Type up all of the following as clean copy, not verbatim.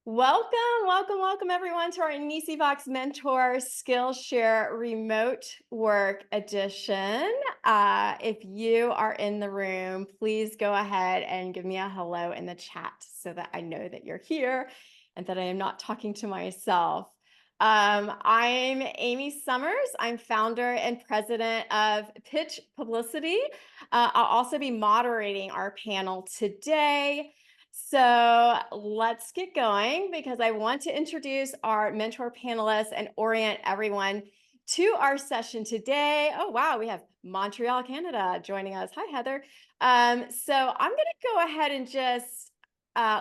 Welcome everyone to our INICIVOX Mentor SkillShare Remote Work Edition. If you are in the room, please go ahead and give me a hello in the chat so that I know that you're here and that I am not talking to myself. I'm Amy Summers. I'm founder and president of Pitch Publicity. I'll also be moderating our panel today. So let's get going because I want to introduce our mentor panelists and orient everyone to our session today. Oh, wow, we have Montreal, Canada joining us. Hi, Heather. So I'm going to go ahead and just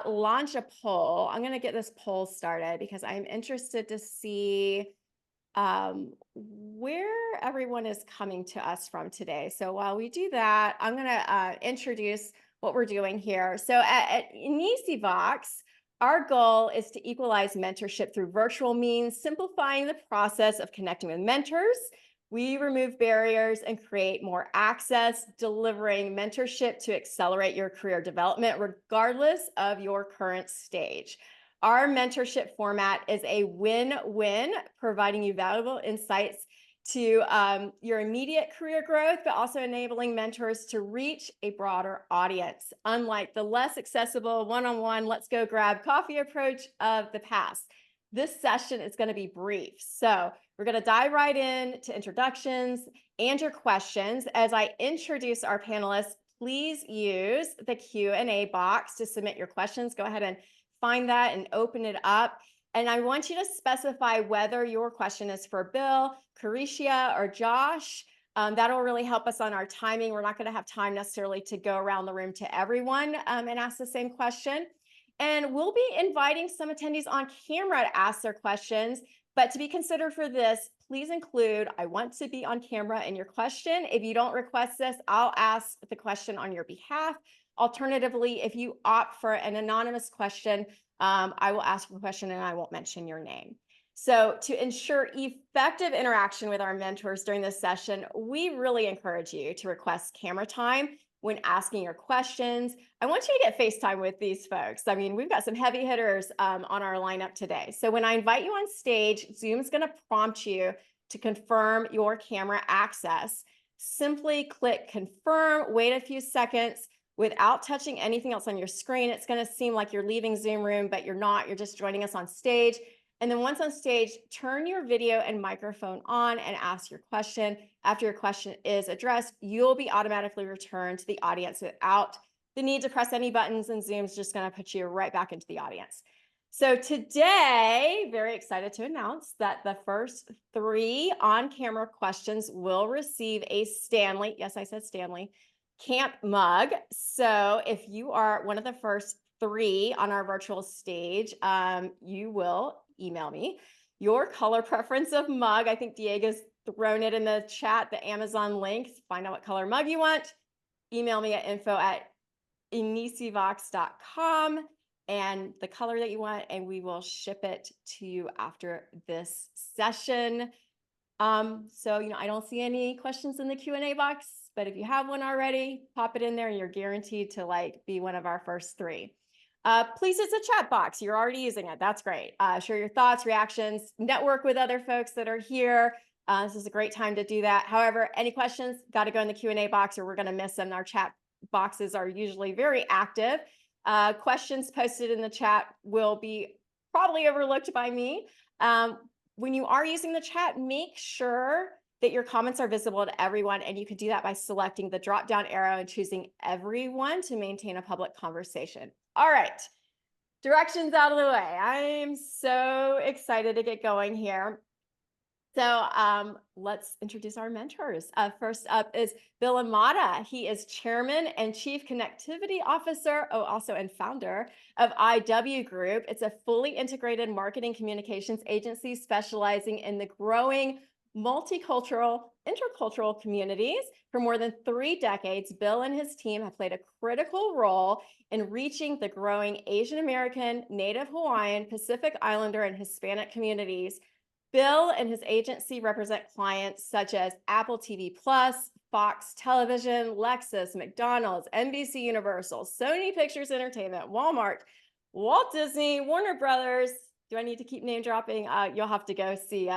launch a poll. I'm going to get this poll started because I'm interested to see where everyone is coming to us from today. So while we do that, I'm going to introduce what we're doing here. So at INICIVOX, our goal is to equalize mentorship through virtual means, simplifying the process of connecting with mentors. We remove barriers and create more access, delivering mentorship to accelerate your career development, regardless of your current stage. Our mentorship format is a win-win, providing you valuable insights to your immediate career growth, but also enabling mentors to reach a broader audience, unlike the less accessible one-on-one, let's go grab coffee approach of the past. This session is going to be brief. So we're going to dive right in to introductions and your questions. As I introduce our panelists, please use the Q&A box to submit your questions. Go ahead and find that and open it up. And I want you to specify whether your question is for Bill, Carisha, or Josh. That'll really help us on our timing. We're not going to have time necessarily to go around the room to everyone and ask the same question. And we'll be inviting some attendees on camera to ask their questions. But to be considered for this, please include, I want to be on camera in your question. If you don't request this, I'll ask the question on your behalf. Alternatively, if you opt for an anonymous question, I will ask a question and I won't mention your name. So to ensure effective interaction with our mentors during this session, we really encourage you to request camera time when asking your questions. I want you to get FaceTime with these folks. I mean, we've got some heavy hitters on our lineup today. So when I invite you on stage, Zoom's going to prompt you to confirm your camera access. Simply click confirm, wait a few seconds. Without touching anything else on your screen, it's going to seem like you're leaving Zoom room, but you're not. You're just joining us on stage. And then once on stage, turn your video and microphone on and ask your question. After your question is addressed, you'll be automatically returned to the audience without the need to press any buttons, and Zoom's just going to put you right back into the audience. So today, very excited to announce that the first 3 on-camera questions will receive a Stanley, yes, I said Stanley, Camp mug. So if you are one of the first 3 on our virtual stage, you will email me your color preference of mug. I think Diego's thrown it in the chat, the Amazon link. Find out what color mug you want. Email me at info@inicivox.com and the color that you want, and we will ship it to you after this session. So, I don't see any questions in the Q&A box, but if you have one already, pop it in there and you're guaranteed to be one of our first 3. Please use the chat box. You're already using it. That's great. Share your thoughts, reactions, network with other folks that are here. This is a great time to do that. However, any questions, got to go in the Q&A box or we're going to miss them. Our chat boxes are usually very active. Questions posted in the chat will be probably overlooked by me. When you are using the chat, make sure that your comments are visible to everyone, and you can do that by selecting the drop-down arrow and choosing everyone to maintain a public conversation. All right, directions out of the way. I'm so excited to get going here. So let's introduce our mentors. First up is Bill Amata. He is Chairman and Chief Connectivity Officer, also and founder of IW Group. It's a fully integrated marketing communications agency specializing in the growing multicultural, intercultural communities. For more than 3 decades, Bill and his team have played a critical role in reaching the growing Asian American, Native Hawaiian, Pacific Islander, and Hispanic communities. Bill and his agency represent clients such as Apple TV Plus, Fox Television, Lexus, McDonald's, NBC Universal, Sony Pictures Entertainment, Walmart, Walt Disney, Warner Brothers. Do I need to keep name dropping? You'll have to go see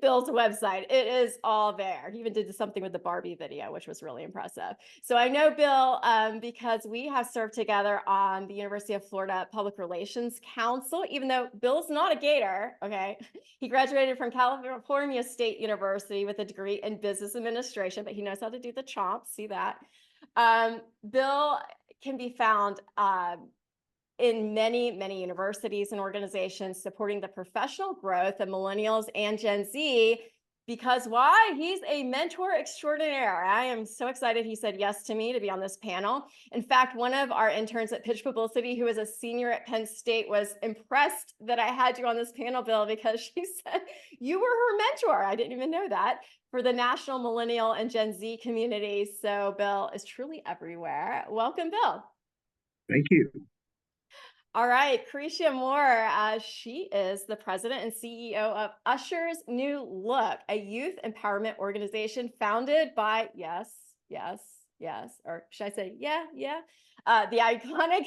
Bill's website. It is all there. He even did something with the Barbie video, which was really impressive. So I know Bill because we have served together on the University of Florida Public Relations Council, even though Bill's not a Gator, okay? He graduated from California State University with a degree in business administration, but he knows how to do the chomp, see that. Bill can be found in many, many universities and organizations supporting the professional growth of millennials and Gen Z. Because why? He's a mentor extraordinaire. I am so excited he said yes to me to be on this panel. In fact, one of our interns at Pitch Publicity, who is a senior at Penn State, was impressed that I had you on this panel, Bill, because she said you were her mentor. I didn't even know that, for the national millennial and Gen Z communities. So Bill is truly everywhere. Welcome, Bill. Thank you. All right, Carisha Moore, she is the president and CEO of Usher's New Look, a youth empowerment organization founded by, yes, or should I say, the iconic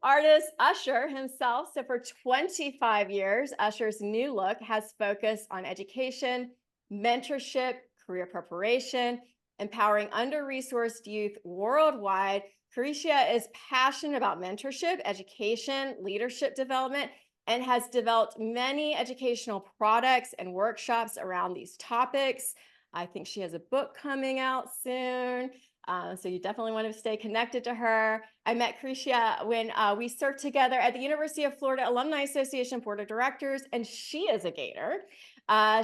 artist Usher himself. So for 25 years, Usher's New Look has focused on education, mentorship, career preparation, empowering under-resourced youth worldwide. Carisha is passionate about mentorship, education, leadership development, and has developed many educational products and workshops around these topics. I think she has a book coming out soon. So you definitely want to stay connected to her. I met Carisha when we served together at the University of Florida Alumni Association Board of Directors, and she is a Gator.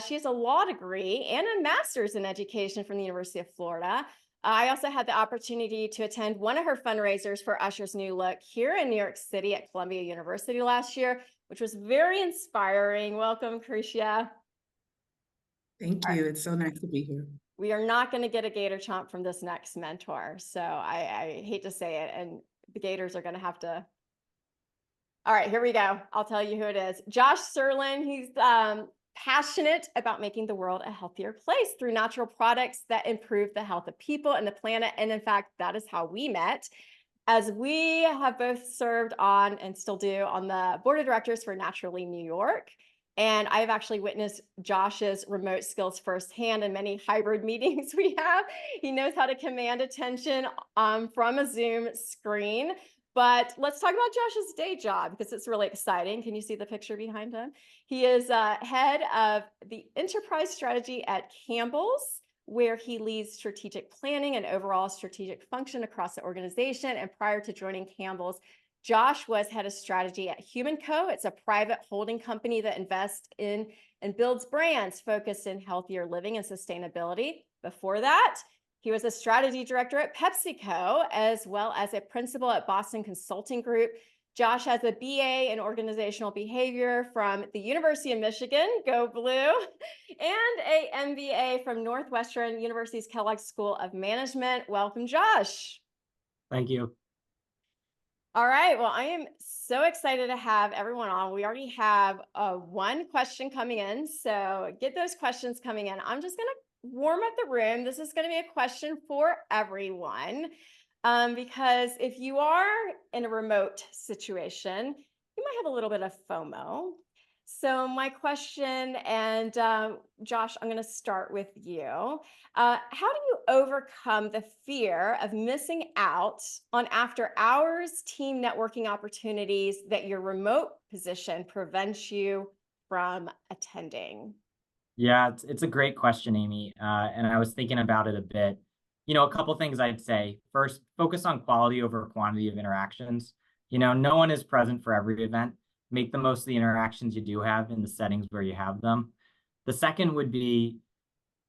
She has a law degree and a master's in education from the University of Florida. I also had the opportunity to attend one of her fundraisers for Usher's New Look here in New York City at Columbia University last year, which was very inspiring. Welcome, Carisha. Thank you. It's so nice to be here. We are not going to get a Gator chomp from this next mentor. So I hate to say it, and the Gators are going to have to. All right, here we go. I'll tell you who it is. Josh Serlin. He's passionate about making the world a healthier place through natural products that improve the health of people and the planet. And in fact, that is how we met, as we have both served on and still do on the board of directors for Naturally New York. And I've actually witnessed Josh's remote skills firsthand in many hybrid meetings we have. He knows how to command attention from a Zoom screen. But let's talk about Josh's day job, because it's really exciting. Can you see the picture behind him? He is head of the enterprise strategy at Campbell's, where he leads strategic planning and overall strategic function across the organization. And prior to joining Campbell's, Josh was head of strategy at Human Co. It's a private holding company that invests in and builds brands focused in healthier living and sustainability. Before that, he was a strategy director at PepsiCo, as well as a principal at Boston Consulting Group. Josh has a BA in organizational behavior from the University of Michigan, go Blue, and a MBA from Northwestern University's Kellogg School of Management. Welcome, Josh. Thank you. All right, well, I am so excited to have everyone on. We already have one question coming in, so get those questions coming in. I'm just going to warm up the room. This is going to be a question for everyone, because if you are in a remote situation, you might have a little bit of FOMO. So my question, and Josh, I'm going to start with you. How do you overcome the fear of missing out on after-hours team networking opportunities that your remote position prevents you from attending? Yeah, it's a great question, Amy. And I was thinking about it a bit. A couple things I'd say. First, focus on quality over quantity of interactions. No one is present for every event. Make the most of the interactions you do have in the settings where you have them. The second would be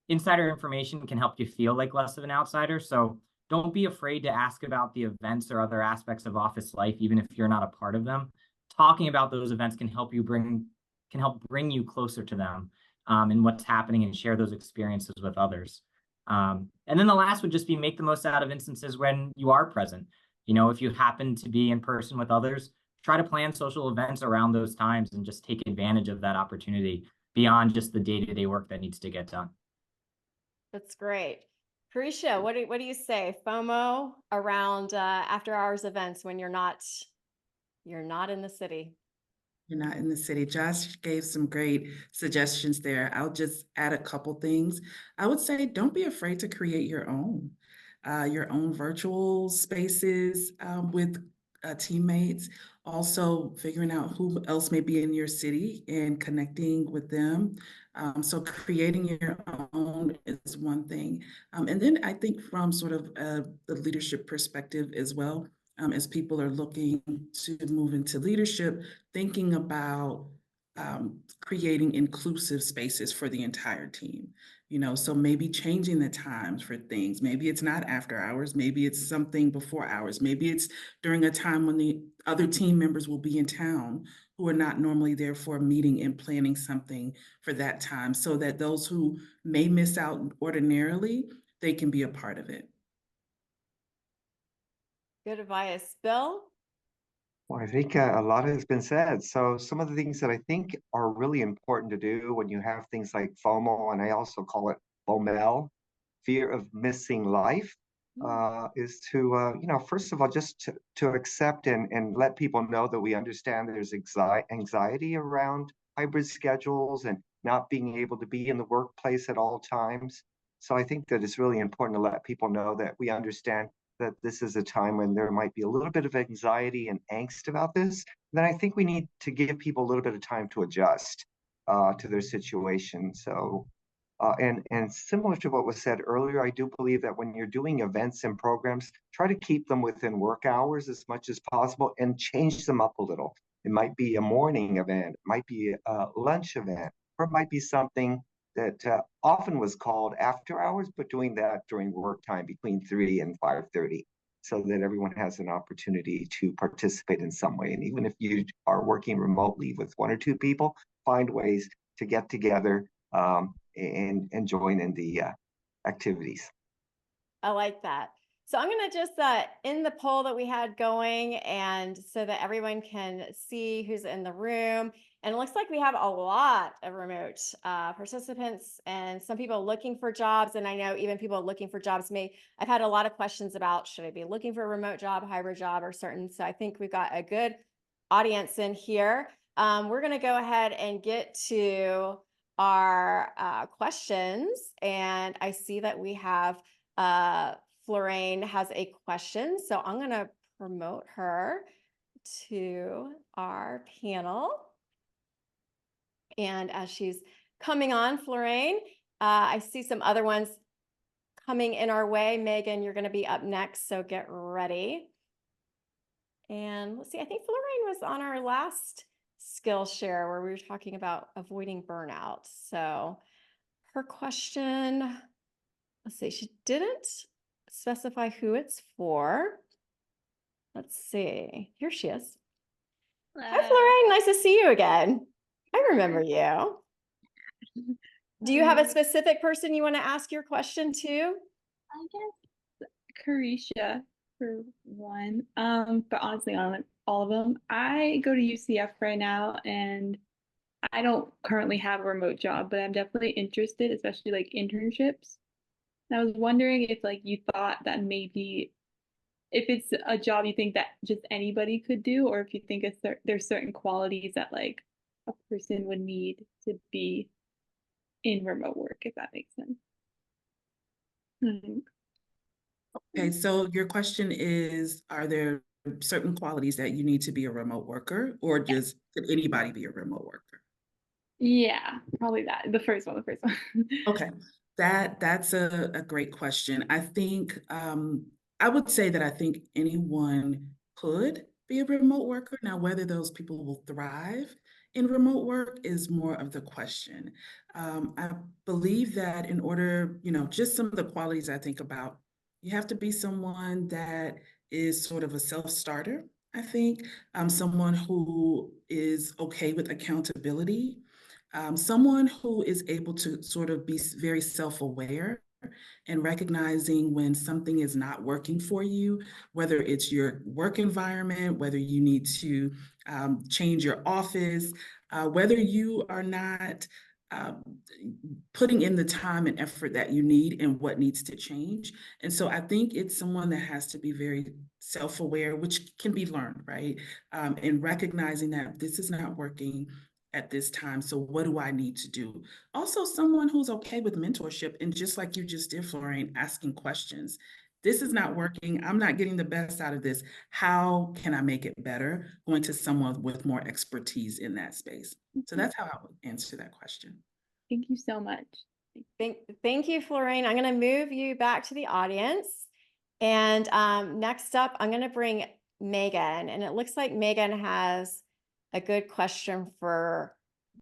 insider information can help you feel like less of an outsider. So don't be afraid to ask about the events or other aspects of office life, even if you're not a part of them. Talking about those events can help bring you closer to them. And what's happening, and share those experiences with others. And then the last would just be make the most out of instances when you are present. If you happen to be in person with others, try to plan social events around those times and just take advantage of that opportunity beyond just the day-to-day work that needs to get done. That's great. Carisha, what do you say? FOMO around after hours events when you're not You're not in the city. You're not in the city. Josh gave some great suggestions there. I'll just add a couple things. I would say don't be afraid to create your own virtual spaces with teammates. Also, figuring out who else may be in your city and connecting with them. So creating your own is one thing. And then I think from sort of the leadership perspective as well, as people are looking to move into leadership, thinking about creating inclusive spaces for the entire team. So maybe changing the times for things. Maybe it's not after hours, maybe it's something before hours, maybe it's during a time when the other team members will be in town who are not normally there for a meeting, and planning something for that time so that those who may miss out ordinarily, they can be a part of it. Good advice. Bill? Well, I think a lot has been said. So some of the things that I think are really important to do when you have things like FOMO, and I also call it FOML, fear of missing life, is to, first of all, just to accept and let people know that we understand there's anxiety around hybrid schedules and not being able to be in the workplace at all times. So I think that it's really important to let people know that we understand that this is a time when there might be a little bit of anxiety and angst about this, then I think we need to give people a little bit of time to adjust to their situation. So, and similar to what was said earlier, I do believe that when you're doing events and programs, try to keep them within work hours as much as possible and change them up a little. It might be a morning event, it might be a lunch event, or it might be something that often was called after hours, but doing that during work time between 3 and 5:30, so that everyone has an opportunity to participate in some way. And even if you are working remotely with 1 or 2 people, find ways to get together and join in the activities. I like that. So I'm going to just end the poll that we had going, and so that everyone can see who's in the room. And it looks like we have a lot of remote participants and some people looking for jobs. And I know even people looking for jobs I've had a lot of questions about, should I be looking for a remote job, hybrid job, or certain. So I think we've got a good audience in here. We're going to go ahead and get to our questions. And I see that we have Florine has a question, so I'm going to promote her to our panel. And as she's coming on, Florine, I see some other ones coming in our way. Megan, you're going to be up next, so get ready. And let's see, I think Florine was on our last SkillShare where we were talking about avoiding burnout. So her question, let's see, she didn't specify who it's for. Let's see. Here she is. Hi, Florine. Nice to see you again. I remember you. Do you have a specific person you want to ask your question to? I guess Carisha for one. But honestly, on all of them, I go to UCF right now, and I don't currently have a remote job, but I'm definitely interested, especially like internships. And I was wondering if like you thought that maybe if it's a job you think that just anybody could do, or if you think there's certain qualities that like a person would need to be in remote work, if that makes sense. Okay, so your question is, are there certain qualities that you need to be a remote worker, or just could anybody be a remote worker? Yeah, probably that. The first one. Okay, that's a great question. I think I would say that I think anyone could be a remote worker. Now, whether those people will thrive in remote work is more of the question. I believe that in order, just some of the qualities I think about, you have to be someone that is sort of a self-starter, I think, someone who is okay with accountability, someone who is able to sort of be very self-aware and recognizing when something is not working for you, whether it's your work environment, whether you need to change your office, whether you are not putting in the time and effort that you need and what needs to change. And so I think it's someone that has to be very self-aware, which can be learned, right? And recognizing that this is not working at this time. So what do I need to do? Also, someone who's okay with mentorship and just like you just did, Florine, asking questions. This is not working. I'm not getting the best out of this. How can I make it better? Going to someone with more expertise in that space. So that's how I would answer that question. Thank you so much. Thank you, Florine. I'm going to move you back to the audience. And next up, I'm going to bring Megan. And it looks like Megan has a good question for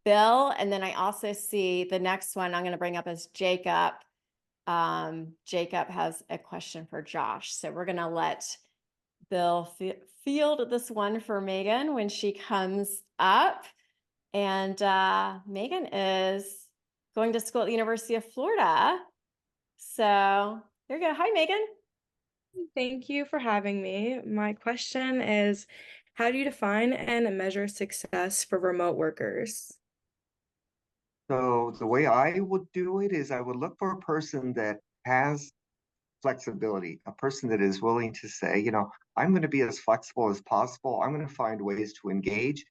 Bill. And then I also see the next one I'm going to bring up is Jacob. Jacob has a question for Josh. So we're going to let Bill field this one for Megan when she comes up. And Megan is going to school at the University of Florida. So there you go. Hi, Megan. Thank you for having me. My question is, how do you define and measure success for remote workers? So the way I would do it is I would look for a person that has flexibility, a person that is willing to say, you know, I'm going to be as flexible as possible. I'm going to find ways to engage.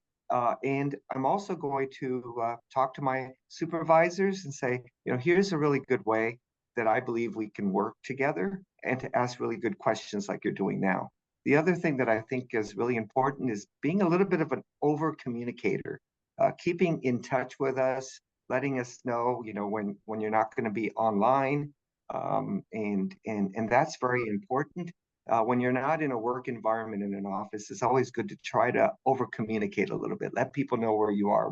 And I'm also going to talk to my supervisors and say, you know, here's a really good way that I believe we can work together, and to ask really good questions like you're doing now. The other thing that I think is really important is being a little bit of an over communicator, keeping in touch with us, letting us know, you know, when you're not going to be online. And that's very important. When you're not in a work environment in an office, it's always good to try to over communicate a little bit. Let people know where you are.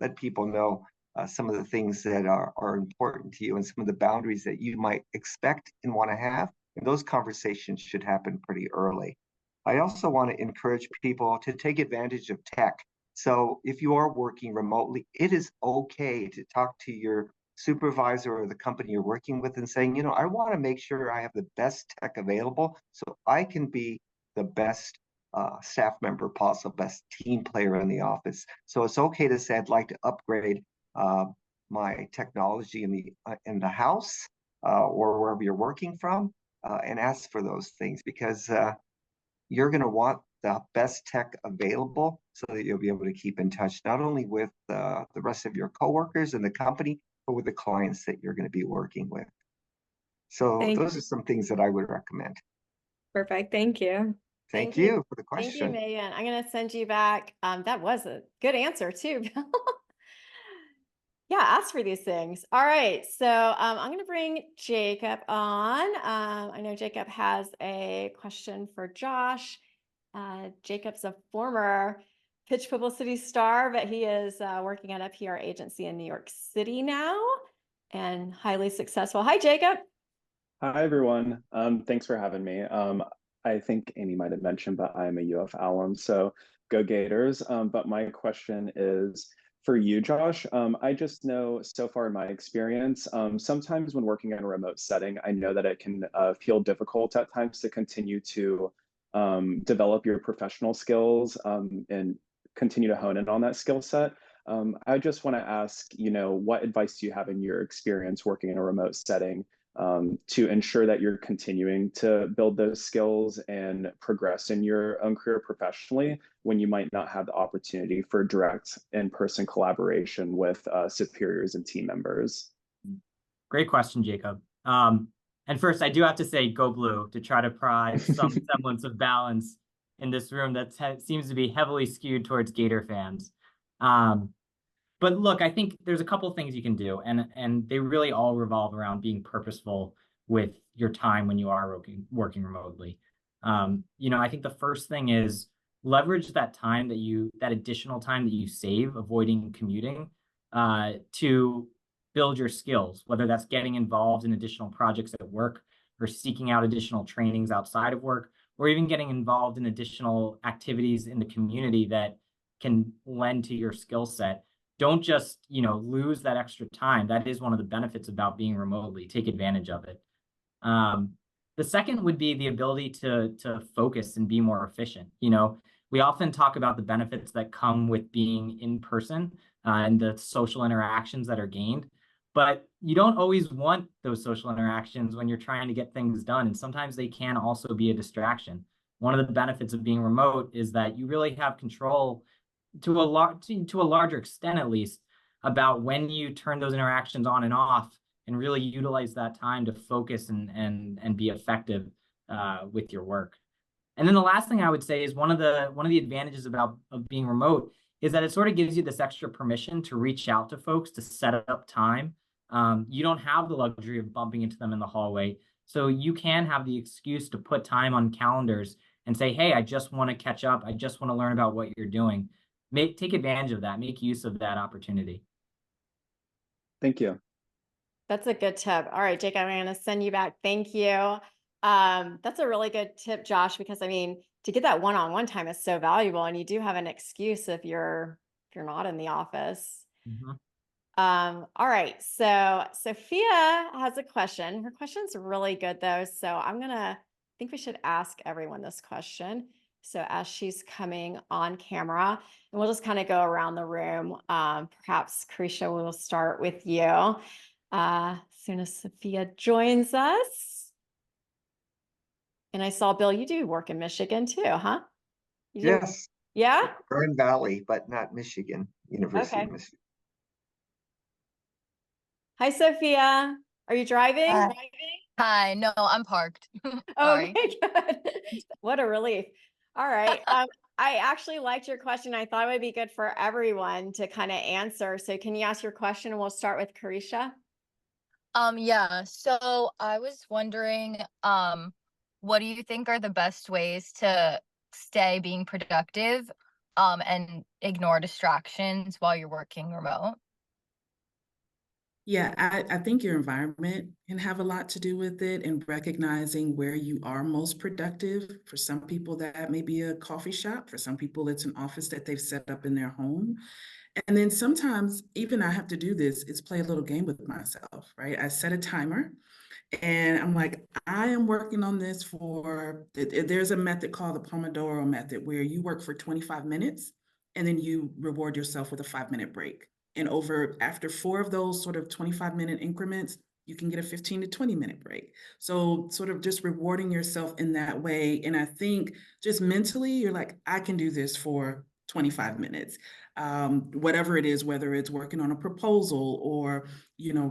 Let people know some of the things that are important to you and some of the boundaries that you might expect and want to have. And those conversations should happen pretty early. I also want to encourage people to take advantage of tech. So if you are working remotely, it is okay to talk to your supervisor or the company you're working with and saying, you know, I want to make sure I have the best tech available so I can be the best staff member possible, best team player in the office. So it's okay to say, I'd like to upgrade my technology in the house or wherever you're working from, and ask for those things, because you're going to want the best tech available so that you'll be able to keep in touch, not only with the rest of your coworkers and the company, but with the clients that you're going to be working with. So those are some things that I would recommend. Perfect. Thank you. Thank you for the question. Thank you, Megan. I'm going to send you back. That was a good answer too, Bill. Yeah, ask for these things. All right. So I'm going to bring Jacob on. I know Jacob has a question for Josh. Jacob's a former pitch publicity star, but he is working at a PR agency in New York City now and highly successful. Hi, Jacob. Hi, everyone. Thanks for having me. I think Amy might have mentioned, but I'm a UF alum, so go Gators. But my question is for you, Josh. I just know so far in my experience, sometimes when working in a remote setting, I know that it can feel difficult at times to continue to develop your professional skills and continue to hone in on that skill set. I just want to ask, you know, what advice do you have in your experience working in a remote setting to ensure that you're continuing to build those skills and progress in your own career professionally when you might not have the opportunity for direct in-person collaboration with superiors and team members? Great question, Jacob. And first, I do have to say, go blue, to try to provide some semblance of balance in this room that seems to be heavily skewed towards Gator fans. But look, I think there's a couple things you can do, and they really all revolve around being purposeful with your time when you are working remotely. You know, I think the first thing is leverage that time that additional time that you save avoiding commuting to build your skills, whether that's getting involved in additional projects at work or seeking out additional trainings outside of work, or even getting involved in additional activities in the community that can lend to your skill set. Don't just, you know, lose that extra time. That is one of the benefits about being remotely. Take advantage of it. The second would be the ability to focus and be more efficient. You know, we often talk about the benefits that come with being in person, and the social interactions that are gained. But you don't always want those social interactions when you're trying to get things done. And sometimes they can also be a distraction. One of the benefits of being remote is that you really have control to a larger extent, at least, about when you turn those interactions on and off, and really utilize that time to focus and be effective with your work. And then the last thing I would say is one of the advantages of being remote is that it sort of gives you this extra permission to reach out to folks to set up time. You don't have the luxury of bumping into them in the hallway, so you can have the excuse to put time on calendars and say, hey, I just want to catch up. I just want to learn about what you're doing. Take advantage of that. Make use of that opportunity. Thank you. That's a good tip. All right, Jake, I'm going to send you back. Thank you. That's a really good tip, Josh, because I mean, to get that one-on-one time is so valuable, and you do have an excuse if you're not in the office. Mm-hmm. All right, so Sophia has a question. Her question's really good though, so I think we should ask everyone this question. So as she's coming on camera, and we'll just kind of go around the room. Perhaps Carisha, we'll start with you. As soon as Sophia joins us. And I saw, Bill, you do work in Michigan too, huh? You do? Yes, Yeah? Grand Valley, but not Michigan, University Okay. of Michigan. Hi, Sophia. Are you driving? Hi. Hi, no, I'm parked. Sorry. Okay, good. What a relief. All right. I actually liked your question. I thought it would be good for everyone to kind of answer. So can you ask your question, and we'll start with Carisha? Yeah, so I was wondering, what do you think are the best ways to stay being productive, and ignore distractions while you're working remote? Yeah, I think your environment can have a lot to do with it, and recognizing where you are most productive. For some people, that may be a coffee shop. For some people, it's an office that they've set up in their home. And then sometimes even I have to do this, is play a little game with myself, right? I set a timer and I'm like, I am working on this there's a method called the Pomodoro method, where you work for 25 minutes and then you reward yourself with a 5-minute break. And after 4 of those sort of 25-minute increments, you can get a 15 to 20-minute break. So sort of just rewarding yourself in that way. And I think just mentally, you're like, I can do this for 25 minutes. Whatever it is, whether it's working on a proposal or,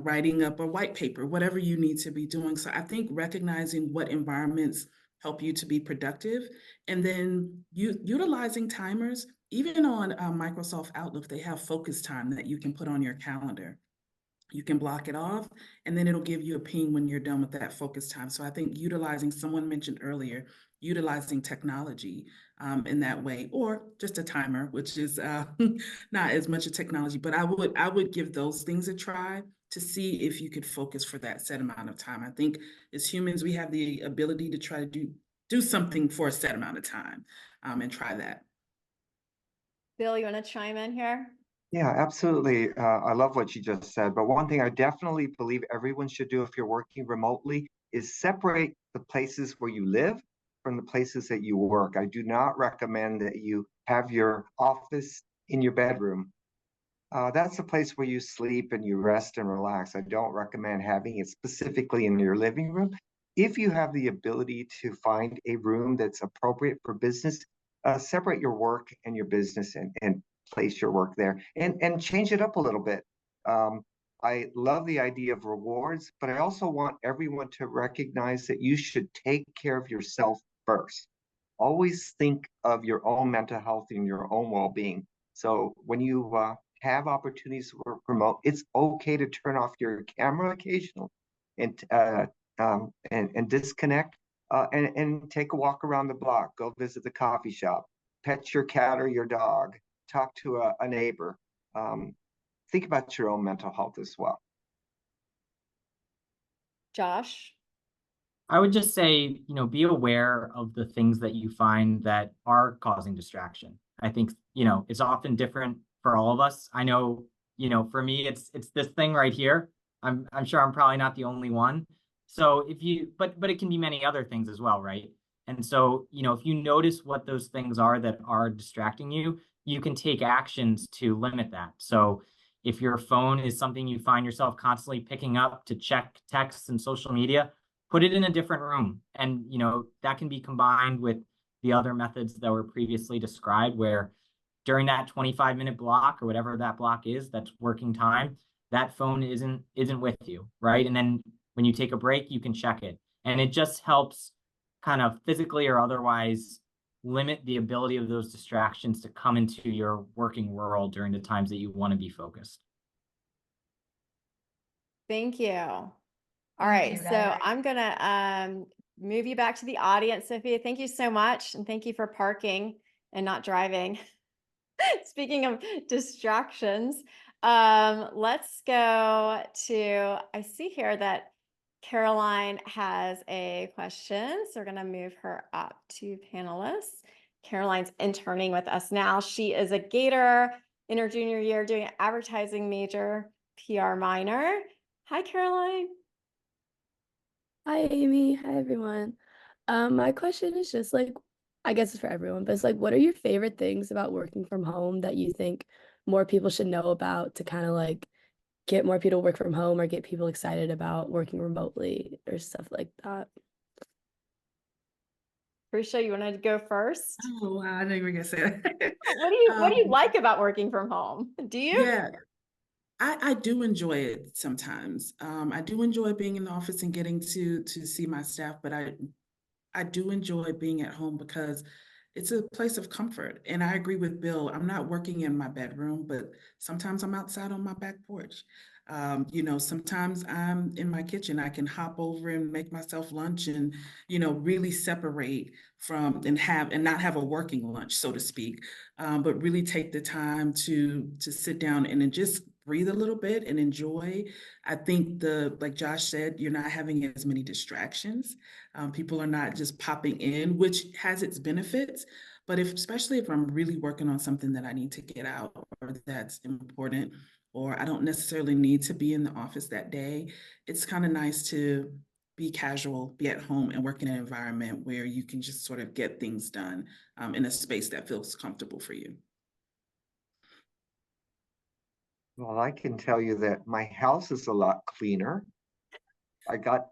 writing up a white paper, whatever you need to be doing. So I think recognizing what environments help you to be productive, and then utilizing timers. Even on Microsoft Outlook, they have focus time that you can put on your calendar. You can block it off, and then it'll give you a ping when you're done with that focus time. So I think someone mentioned earlier, utilizing technology in that way, or just a timer, which is not as much a technology, but I would give those things a try to see if you could focus for that set amount of time. I think as humans, we have the ability to try to do something for a set amount of time, and try that. Bill, you want to chime in here? Yeah, absolutely. I love what you just said. But one thing I definitely believe everyone should do if you're working remotely is separate the places where you live from the places that you work. I do not recommend that you have your office in your bedroom. That's the place where you sleep and you rest and relax. I don't recommend having it specifically in your living room. If you have the ability to find a room that's appropriate for business, separate your work and your business, and place your work there, and change it up a little bit. I love the idea of rewards, but I also want everyone to recognize that you should take care of yourself first. Always think of your own mental health and your own well-being. So when you have opportunities to work remote, it's okay to turn off your camera occasionally and disconnect, and take a walk around the block, go visit the coffee shop, pet your cat or your dog, talk to a neighbor. Think about your own mental health as well. Josh? I would just say, be aware of the things that you find that are causing distraction. I think, it's often different for all of us. I know, for me, it's this thing right here. I'm sure I'm probably not the only one. So but it can be many other things as well, right? And so, if you notice what those things are that are distracting you, you can take actions to limit that. So if your phone is something you find yourself constantly picking up to check texts and social media, put it in a different room. And, that can be combined with the other methods that were previously described, where during that 25-minute block or whatever that block is, that's working time, that phone isn't with you, right? And then when you take a break, you can check it. And it just helps kind of physically or otherwise limit the ability of those distractions to come into your working world during the times that you want to be focused. Thank you. All Thank right, you, so guys. I'm gonna move you back to the audience, Sophia. Thank you so much, and thank you for parking and not driving. Speaking of distractions, let's go to, I see here that Caroline has a question, so we're gonna move her up to panelists. Caroline's interning with us now. She is a Gator in her junior year doing an advertising major, PR minor. Hi, Caroline. Hi, Amy. Hi, everyone. My question is just like, I guess it's for everyone, but it's like, what are your favorite things about working from home that you think more people should know about to kind of like get more people to work from home or get people excited about working remotely or stuff like that? Prisha, you wanted to go first? Oh, wow, I know you were gonna say that. What do you like about working from home? Do you? Yeah, I do enjoy it sometimes. I do enjoy being in the office and getting to see my staff, but I do enjoy being at home because it's a place of comfort. And I agree with Bill. I'm not working in my bedroom, but sometimes I'm outside on my back porch. Sometimes I'm in my kitchen. I can hop over and make myself lunch and, really separate from and not have a working lunch, so to speak, but really take the time to sit down and then just breathe a little bit and enjoy. I think like Josh said, you're not having as many distractions. People are not just popping in, which has its benefits. But especially if I'm really working on something that I need to get out or that's important, or I don't necessarily need to be in the office that day, it's kind of nice to be casual, be at home, and work in an environment where you can just sort of get things done in a space that feels comfortable for you. Well, I can tell you that my house is a lot cleaner.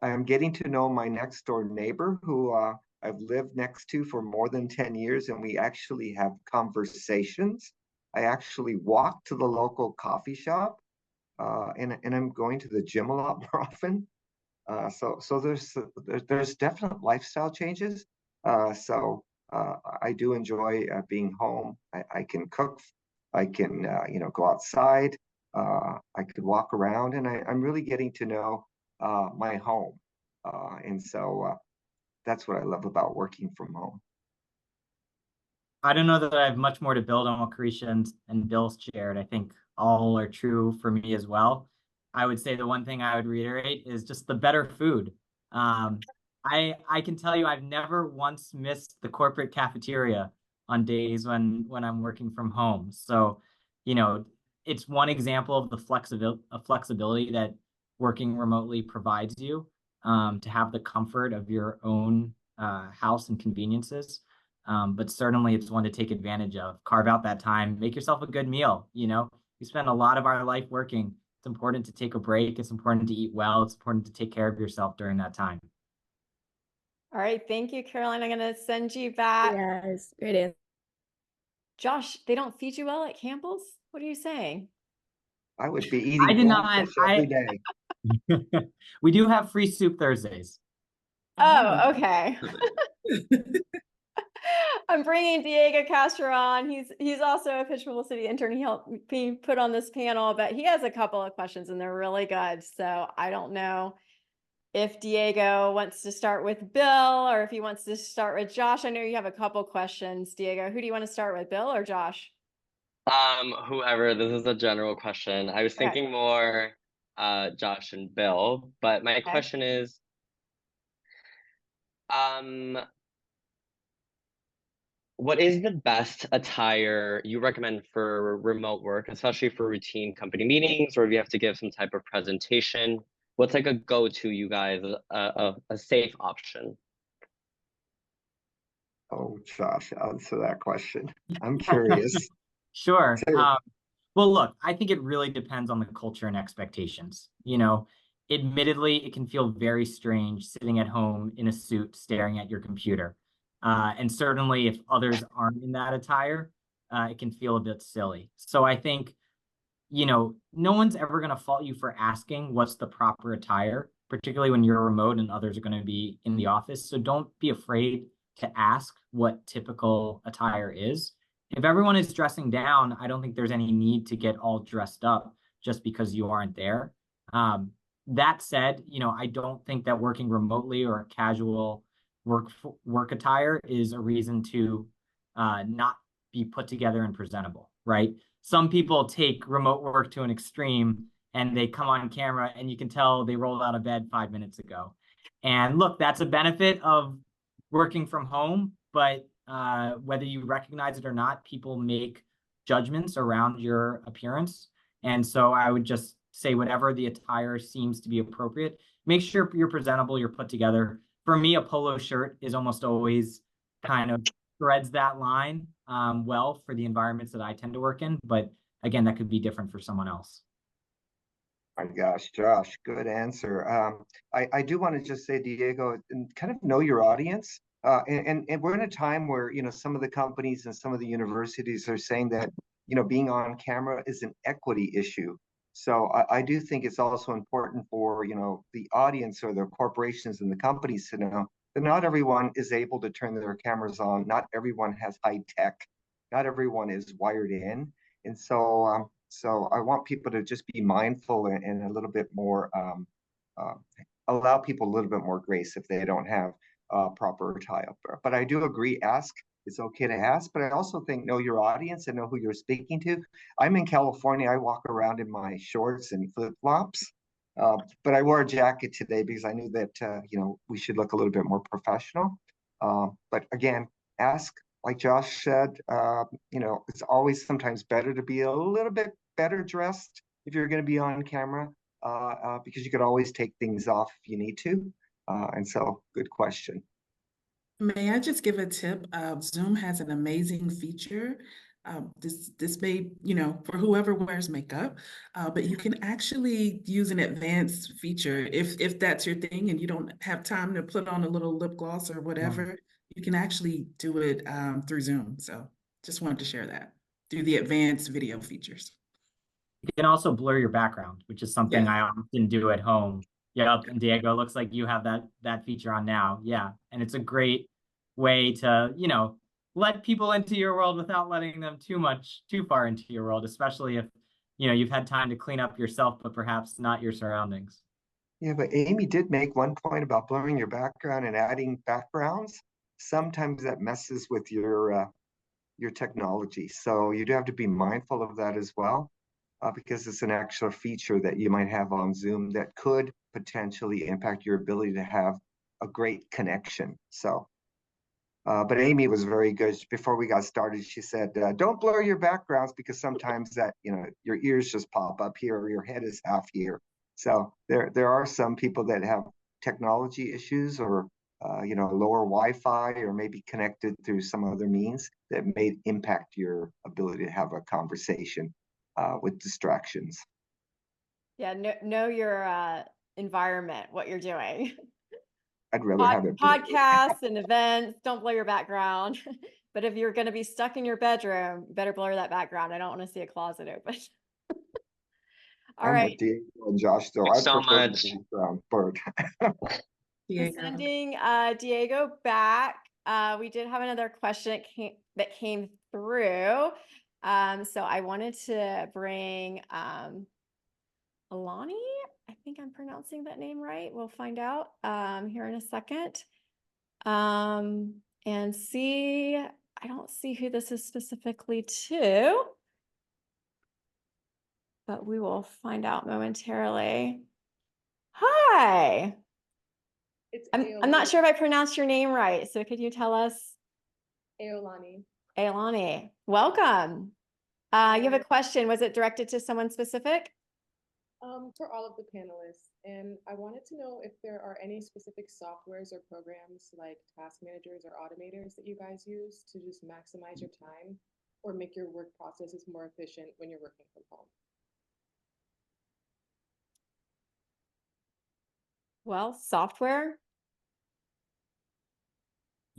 I'm getting to know my next door neighbor who I've lived next to for more than 10 years, and we actually have conversations. I actually walk to the local coffee shop, and I'm going to the gym a lot more often. So there's definite lifestyle changes. I do enjoy being home. I can cook, I can go outside, I could walk around, and I'm really getting to know my home. And so that's what I love about working from home. I don't know that I have much more to build on what Carisha and Bill shared. I think all are true for me as well. I would say the one thing I would reiterate is just the better food. I can tell you I've never once missed the corporate cafeteria on days when I'm working from home. So, it's one example of the flexibility that working remotely provides you, to have the comfort of your own house and conveniences. But certainly it's one to take advantage of. Carve out that time, make yourself a good meal. We spend a lot of our life working. It's important to take a break. It's important to eat well. It's important to take care of yourself during that time. All right, thank you, Caroline. I'm going to send you back. Yes, great answer. Josh, they don't feed you well at Campbell's? What are you saying? I would be I eating did not. goldfish every day. We do have free soup Thursdays. Oh, okay. I'm bringing Diego Castro on. He's also a Pitch Publicity intern. He helped me put on this panel, but he has a couple of questions and they're really good. So I don't know if Diego wants to start with Bill or if he wants to start with Josh. I know you have a couple questions, Diego. Who do you want to start with, Bill or Josh? Whoever, this is a general question. I was Okay. thinking more Josh and Bill, but my question is, what is the best attire you recommend for remote work, especially for routine company meetings or if you have to give some type of presentation? What's like a go-to, you guys, a safe option? Oh, Josh, answer that question. I'm curious. Sure. Too. Well, look, I think it really depends on the culture and expectations. Admittedly, it can feel very strange sitting at home in a suit staring at your computer. And certainly if others aren't in that attire, it can feel a bit silly. So I think, no one's ever going to fault you for asking what's the proper attire, particularly when you're remote and others are going to be in the office. So don't be afraid to ask what typical attire is. If everyone is dressing down, I don't think there's any need to get all dressed up just because you aren't there. That said, I don't think that working remotely or casual work attire is a reason to not be put together and presentable, right? Some people take remote work to an extreme and they come on camera and you can tell they rolled out of bed 5 minutes ago. And look, that's a benefit of working from home, but whether you recognize it or not, people make judgments around your appearance. And so I would just say whatever the attire seems to be appropriate, make sure you're presentable, you're put together. For me, a polo shirt is almost always kind of threads that line well for the environments that I tend to work in. But again, that could be different for someone else. My gosh, Josh, good answer. I do want to just say, Diego, and kind of know your audience. And we're in a time where, some of the companies and some of the universities are saying that, being on camera is an equity issue. So I do think it's also important for, the audience or the corporations and the companies to know that not everyone is able to turn their cameras on. Not everyone has high tech. Not everyone is wired in. And so I want people to just be mindful and a little bit more, uh, allow people a little bit more grace if they don't have proper attire. But I do agree, ask. It's okay to ask, but I also think know your audience and know who you're speaking to. I'm in California. I walk around in my shorts and flip-flops, but I wore a jacket today because I knew that, we should look a little bit more professional. But again, ask, like Josh said, it's always sometimes better to be a little bit better dressed if you're going to be on camera, because you could always take things off if you need to. And so, good question. May I just give a tip? Zoom has an amazing feature. This may, for whoever wears makeup, but you can actually use an advanced feature if that's your thing and you don't have time to put on a little lip gloss or whatever. You can actually do it through Zoom. So just wanted to share that through the advanced video features. You can also blur your background, which is something Yeah. I often do at home. Yep, and Diego, looks like you have that feature on now. Yeah, and it's a great way to, let people into your world without letting them too far into your world, especially if, you've had time to clean up yourself, but perhaps not your surroundings. Yeah, but Amy did make one point about blurring your background and adding backgrounds. Sometimes that messes with your technology, so you do have to be mindful of that as well, because it's an extra feature that you might have on Zoom that could potentially impact your ability to have a great connection. So, but Amy was very good. Before we got started, she said, "Don't blur your backgrounds because sometimes that your ears just pop up here or your head is half here." So there are some people that have technology issues or lower Wi-Fi or maybe connected through some other means that may impact your ability to have a conversation with distractions. Yeah, know your environment, what you're doing. I'd rather have it blurred. Podcasts and events, don't blur your background. But if you're going to be stuck in your bedroom, better blur that background. I don't want to see a closet open. All I'm right. with Diego and Josh, though. Thanks I so prefer much. the background blurred. I'm sending Diego back. We did have another question that came through. So I wanted to bring Alani. I think I'm pronouncing that name right. We'll find out here in a second. And see, I don't see who this is specifically to, but we will find out momentarily. Hi. I'm not sure if I pronounced your name right. So could you tell us? Aolani. Aolani, welcome. You have a question. Was it directed to someone specific? For all of the panelists, and I wanted to know if there are any specific softwares or programs like task managers or automators that you guys use to just maximize your time or make your work processes more efficient when you're working from home. Well, software.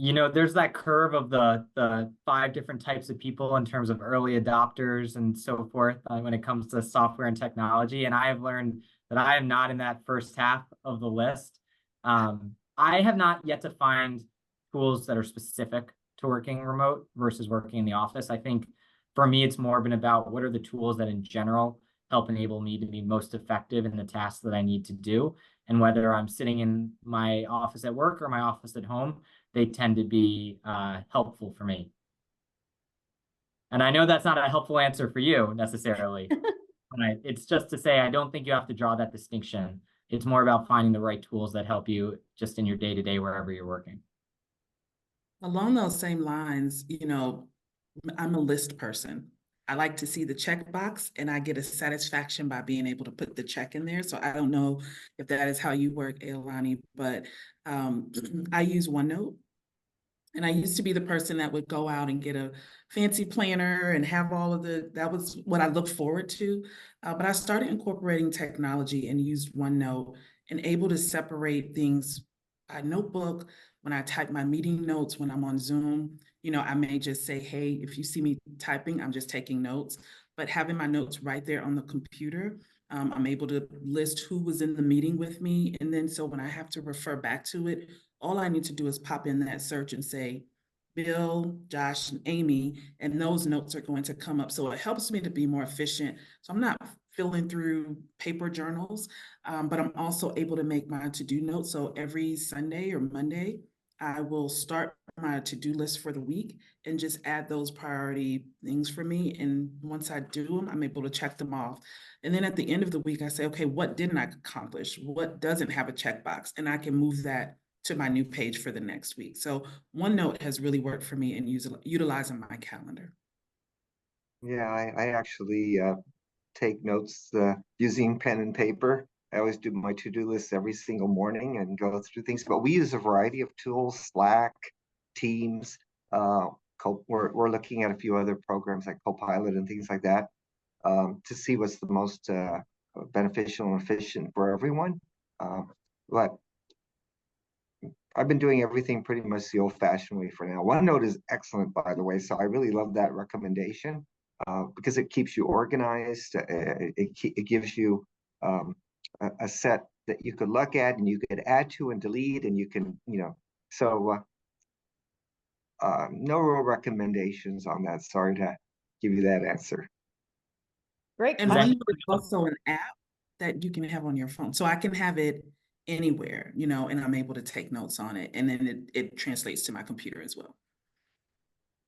You know, there's that curve of the 5 different types of people in terms of early adopters and so forth when it comes to software and technology. And I have learned that I am not in that first half of the list. I have not yet to find tools that are specific to working remote versus working in the office. I think for me, it's more been about what are the tools that in general help enable me to be most effective in the tasks that I need to do. And whether I'm sitting in my office at work or my office at home, they tend to be helpful for me. And I know that's not a helpful answer for you necessarily. It's just to say, I don't think you have to draw that distinction. It's more about finding the right tools that help you just in your day-to-day wherever you're working. Along those same lines, you know, I'm a list person. I like to see the checkbox and I get a satisfaction by being able to put the check in there. So I don't know if that is how you work, Ailani, but I use OneNote. And I used to be the person that would go out and get a fancy planner and have all of that was what I looked forward to. But I started incorporating technology and used OneNote and able to separate things by notebook. When I type my meeting notes, when I'm on Zoom, you know, I may just say, hey, if you see me typing, I'm just taking notes. But having my notes right there on the computer, I'm able to list who was in the meeting with me. And then so when I have to refer back to it, all I need to do is pop in that search and say, Bill, Josh, and Amy, and those notes are going to come up. So it helps me to be more efficient. So I'm not filling through paper journals, but I'm also able to make my to-do notes. So every Sunday or Monday, I will start my to-do list for the week and just add those priority things for me. And once I do them, I'm able to check them off. And then at the end of the week, I say, okay, what didn't I accomplish? What doesn't have a checkbox? And I can move that to my new page for the next week. So OneNote has really worked for me in utilizing my calendar. Yeah, I actually take notes using pen and paper. I always do my to-do list every single morning and go through things. But we use a variety of tools, Slack, Teams. We're looking at a few other programs like Copilot and things like that to see what's the most beneficial and efficient for everyone. But I've been doing everything pretty much the old-fashioned way for now. OneNote is excellent, by the way, so I really love that recommendation because it keeps you organized. It gives you a set that you could look at and you could add to and delete, and you can, you know, so no real recommendations on that. Sorry to give you that answer. Great And question. OneNote is also an app that you can have on your phone. So I can have it anywhere, you know, and I'm able to take notes on it. And then it translates to my computer as well.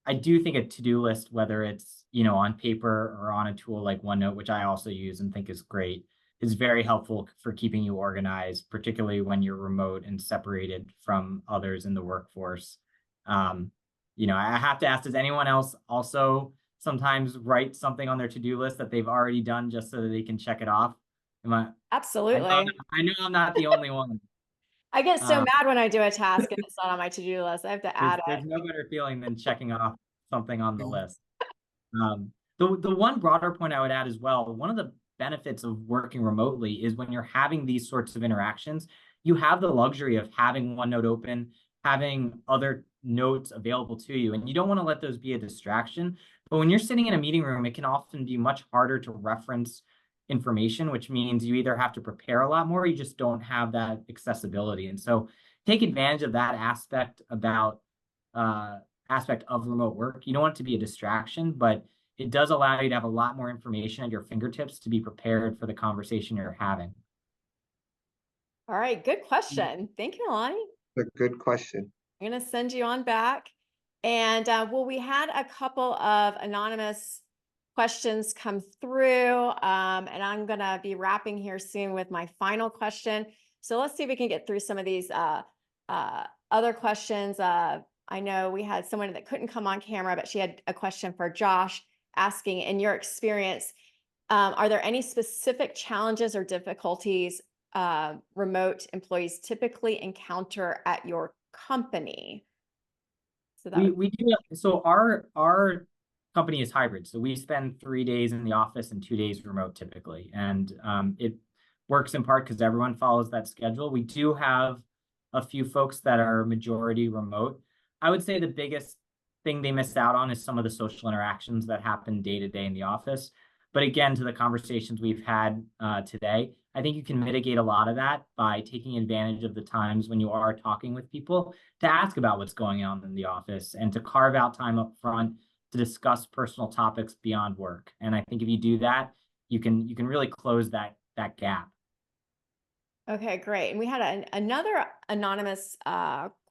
I do think a to-do list, whether it's, you know, on paper or on a tool like OneNote, which I also use and think is great, is very helpful for keeping you organized, particularly when you're remote and separated from others in the workforce. You know, I have to ask, does anyone else also sometimes write something on their to-do list that they've already done just so that they can check it off? Absolutely. I know I'm not the only one. I get so mad when I do a task and it's not on my to-do list. I have to add There's it. no better feeling than checking off something on the list. The one broader point I would add as well, one of the benefits of working remotely is when you're having these sorts of interactions, you have the luxury of having OneNote open, having other notes available to you, and you don't want to let those be a distraction. But when you're sitting in a meeting room, it can often be much harder to reference information, which means you either have to prepare a lot more, or you just don't have that accessibility. And so take advantage of that aspect of remote work. You don't want it to be a distraction, but it does allow you to have a lot more information at your fingertips to be prepared for the conversation you're having. All right, good question. Thank you, Alani. A good question. I'm going to send you on back. And well, we had a couple of anonymous questions come through, and I'm going to be wrapping here soon with my final question. So let's see if we can get through some of these other questions. I know we had someone that couldn't come on camera, but she had a question for Josh asking, in your experience, Are there any specific challenges or difficulties remote employees typically encounter at your company? So that would We do, so our company is hybrid. So we spend 3 days in the office and 2 days remote typically. And it works in part because everyone follows that schedule. We do have a few folks that are majority remote. I would say the biggest thing they miss out on is some of the social interactions that happen day to day in the office. But again, to the conversations we've had today, I think you can mitigate a lot of that by taking advantage of the times when you are talking with people to ask about what's going on in the office and to carve out time up front to discuss personal topics beyond work. And I think if you do that, you can really close that gap. Okay, great. And we had another anonymous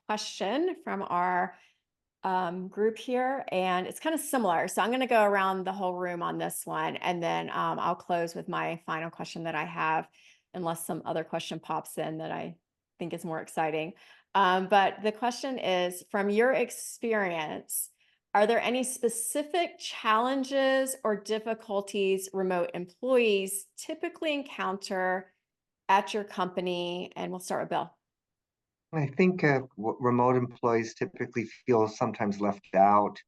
question from our group here, and it's kind of similar. So I'm going to go around the whole room on this one, and then I'll close with my final question that I have, unless some other question pops in that I think is more exciting. But the question is, from your experience, are there any specific challenges or difficulties remote employees typically encounter at your company? And we'll start with Bill. I think remote employees typically feel sometimes left out,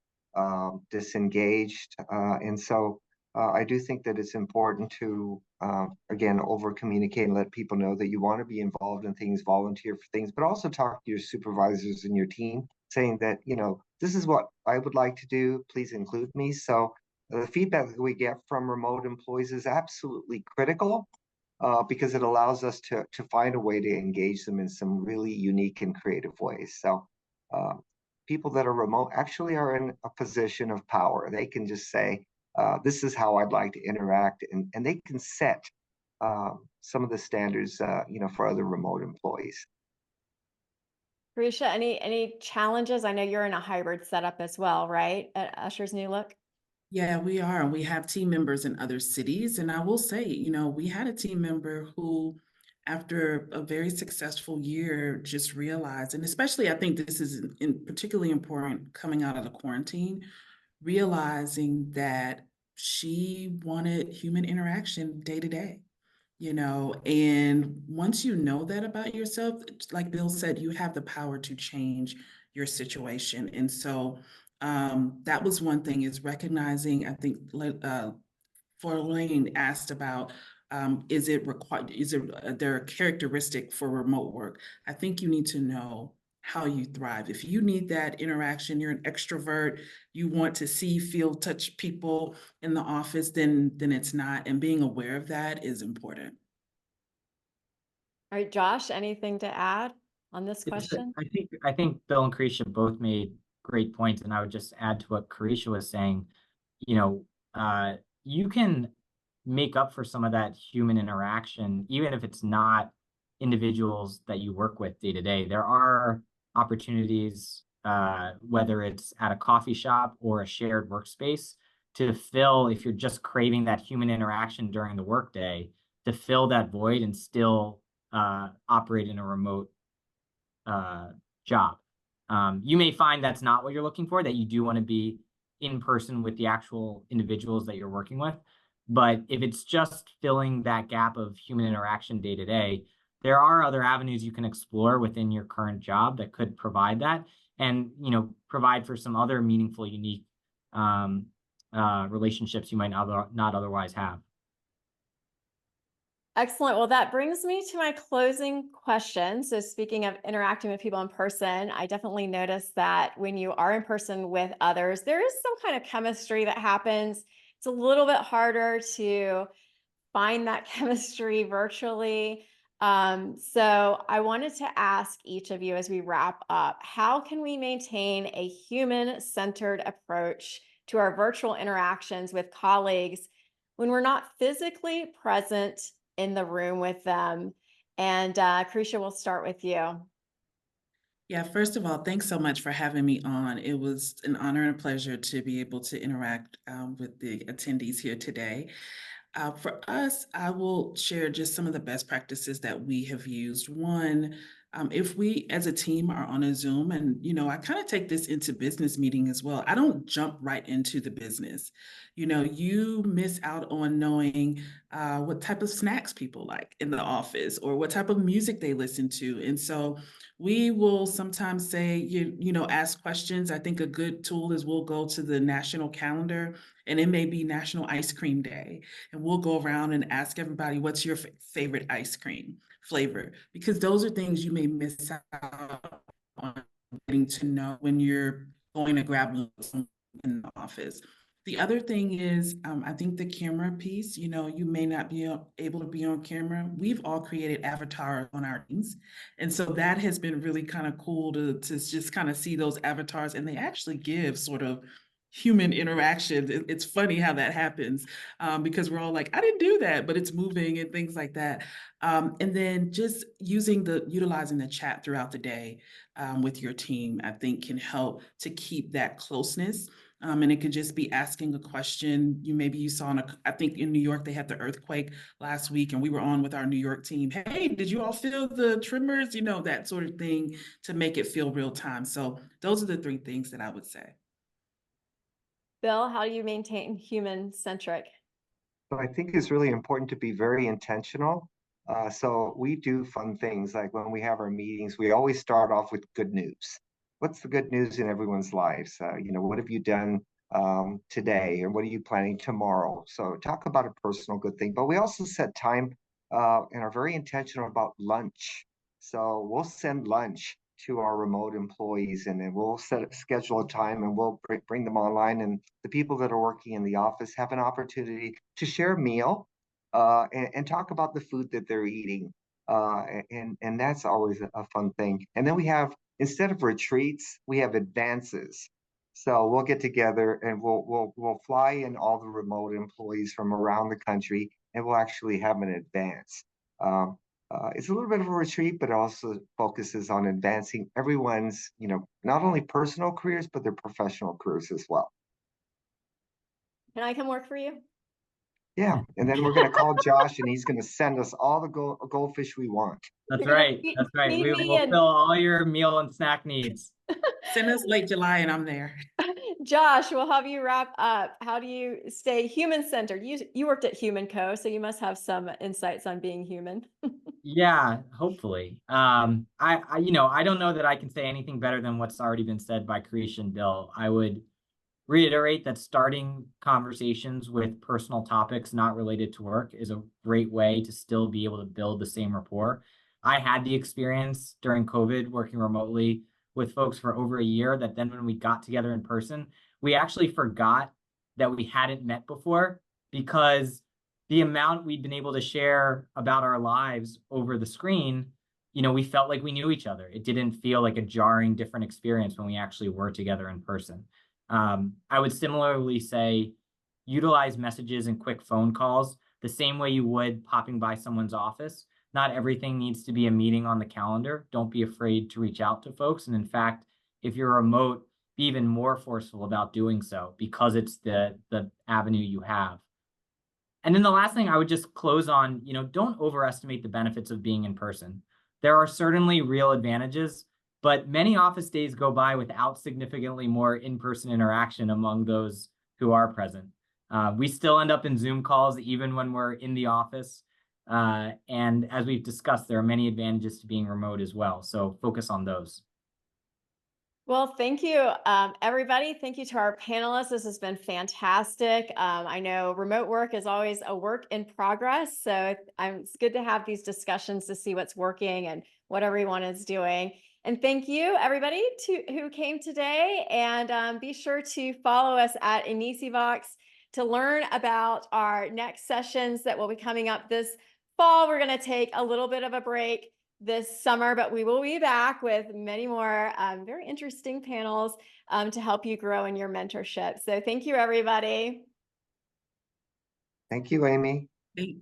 disengaged. And so I do think that it's important to, again, over communicate and let people know that you want to be involved in things, volunteer for things, but also talk to your supervisors and your team saying that, this is what I would like to do. Please include me. So the feedback that we get from remote employees is absolutely critical. Because it allows us to find a way to engage them in some really unique and creative ways. So people that are remote actually are in a position of power. They can just say, this is how I'd like to interact, and they can set some of the standards, for other remote employees. Risha, any challenges? I know you're in a hybrid setup as well, right? At Usher's New Look? Yeah, we are. We have team members in other cities. And I will say, we had a team member who, after a very successful year, just realized, and especially I think this is particularly important coming out of the quarantine, realizing that she wanted human interaction day to day. And once you know that about yourself, like Bill said, you have the power to change your situation. And so that was one thing, is recognizing, I think Florlane asked about, is it required, there a characteristic for remote work? I think you need to know how you thrive. If you need that interaction, you're an extrovert, you want to see, feel, touch people in the office, then it's not. And being aware of that is important. All right, Josh, anything to add on this question? I think Bill and Carisha both made great points, and I would just add to what Carisha was saying. You can make up for some of that human interaction, even if it's not individuals that you work with day to day. There are opportunities, whether it's at a coffee shop or a shared workspace, to fill, if you're just craving that human interaction during the workday, to fill that void and still operate in a remote job. You may find that's not what you're looking for, that you do want to be in person with the actual individuals that you're working with. But if it's just filling that gap of human interaction day to day, there are other avenues you can explore within your current job that could provide that, and provide for some other meaningful, unique relationships you might not otherwise have. Excellent. Well, that brings me to my closing question. So speaking of interacting with people in person, I definitely noticed that when you are in person with others, there is some kind of chemistry that happens. It's a little bit harder to find that chemistry virtually. So I wanted to ask each of you as we wrap up, how can we maintain a human-centered approach to our virtual interactions with colleagues when we're not physically present in the room with them? And Carisha, we'll start with you. Yeah, first of all, thanks so much for having me on. It was an honor and a pleasure to be able to interact with the attendees here today. For us, I will share just some of the best practices that we have used. One, If we as a team are on a Zoom, and I kind of take this into business meeting as well, I don't jump right into the business. You miss out on knowing what type of snacks people like in the office or what type of music they listen to. And so we will sometimes say, ask questions. I think a good tool is we'll go to the national calendar, and it may be National Ice Cream Day. And we'll go around and ask everybody, what's your favorite ice cream flavor? Because those are things you may miss out on getting to know when you're going to grab lunch in the office. The other thing is, I think the camera piece, you may not be able to be on camera. We've all created avatars on our teams. And so that has been really kind of cool to just kind of see those avatars, and they actually give sort of human interaction. It's funny how that happens, because we're all like, I didn't do that, but it's moving and things like that. And then just utilizing the chat throughout the day with your team, I think can help to keep that closeness. And it could just be asking a question. Maybe you saw, I think in New York, they had the earthquake last week, and we were on with our New York team. Hey, did you all feel the tremors? That sort of thing to make it feel real time. So those are the 3 things that I would say. Bill, how do you maintain human-centric? So I think it's really important to be very intentional. So we do fun things like when we have our meetings, we always start off with good news. What's the good news in everyone's lives? What have you done today, and what are you planning tomorrow? So talk about a personal good thing. But we also set time and are very intentional about lunch. So we'll send lunch to our remote employees, and then we'll schedule a time, and we'll bring them online, and the people that are working in the office have an opportunity to share a meal and talk about the food that they're eating, and that's always a fun thing. And then we have, instead of retreats, we have advances. So we'll get together and we'll fly in all the remote employees from around the country, and we'll actually have an advance. It's a little bit of a retreat, but also focuses on advancing everyone's, not only personal careers, but their professional careers as well. Can I come work for you? Yeah, and then we're going to call Josh, and he's going to send us all the goldfish we want. That's You're gonna right. That's right. feed We me will and- fill all your meal and snack needs. Send us late July and I'm there. Josh, we'll have you wrap up. How do you stay human-centered? You worked at Human Co., so you must have some insights on being human. Yeah, hopefully. I don't know that I can say anything better than what's already been said by Karish and Bill. I would reiterate that starting conversations with personal topics not related to work is a great way to still be able to build the same rapport. I had the experience during COVID working remotely with folks for over a year, that then when we got together in person, we actually forgot that we hadn't met before, because the amount we'd been able to share about our lives over the screen, we felt like we knew each other. It didn't feel like a jarring, different experience when we actually were together in person. I would similarly say utilize messages and quick phone calls the same way you would popping by someone's office. Not everything needs to be a meeting on the calendar. Don't be afraid to reach out to folks. And in fact, if you're remote, be even more forceful about doing so, because it's the avenue you have. And then the last thing I would just close on, don't overestimate the benefits of being in person. There are certainly real advantages, but many office days go by without significantly more in-person interaction among those who are present. We still end up in Zoom calls even when we're in the office. And as we've discussed, there are many advantages to being remote as well. So focus on those. Well, thank you, everybody. Thank you to our panelists. This has been fantastic. I know remote work is always a work in progress, so it's good to have these discussions to see what's working and what everyone is doing. And thank you, everybody, who came today. And be sure to follow us at INICIVOX to learn about our next sessions that will be coming up this fall. We're going to take a little bit of a break this summer, but we will be back with many more very interesting panels to help you grow in your mentorship. So thank you, everybody. Thank you, Amy. Thanks.